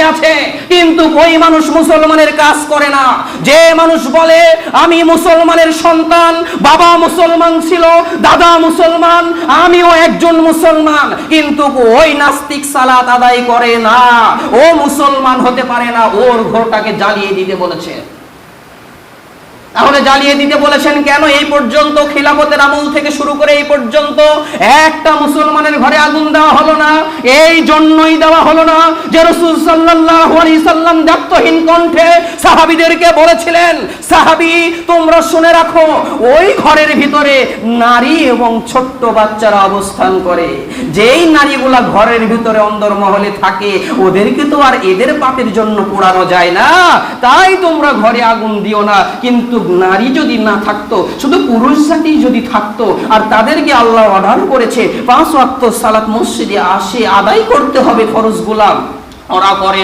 আছে, কিন্তু ওই মানুষ মুসলমানের কাজ করে না। যে মানুষ বলে আমি মুসলমানের সন্তান, বাবা মুসলমান ছিল, দাদা মুসলমান, আমিও একজন মুসলমান, কিন্তু ওই নাস্তিক সালাত আদায় করে না, ও মুসলমান হতে পারে না। ওর ঘরটাকে জ্বালিয়ে দিতে বলেছে। তাহলে জ্বালিয়ে দিতে বলেছেন কেন? এই পর্যন্ত খিলাফতের আমল থেকে শুরু করে এই পর্যন্ত একটা মুসলমানের ঘরে আগুন দেওয়া হলো না। এই জন্যই দেওয়া হলো না যে রাসূল সাল্লাল্লাহু আলাইহি সাল্লাম দায়িত্বহীন কণ্ঠে সাহাবীদেরকে বলেছিলেন, সাহাবী তোমরা শুনে রাখো, ওই ঘরের ভিতরে নারী এবং ছোট্ট বাচ্চারা অবস্থান করে। যেই নারীগুলা ঘরের ভিতরে অন্দরমহলে থাকে, ওদেরকে তো আর এদের পাপের জন্য পোড়ানো যায় না, তাই তোমরা ঘরে আগুন দিও না। কিন্তু নারী যদি না থাকতো, শুধু পুরুষ জাতি যদি থাকতো, আর তাদেরকে আল্লাহ অর্ডার করেছে 5 ওয়াক্ত সালাত মসজিদে আসে আদায় করতে হবে ফরজগুলা, ওরা করে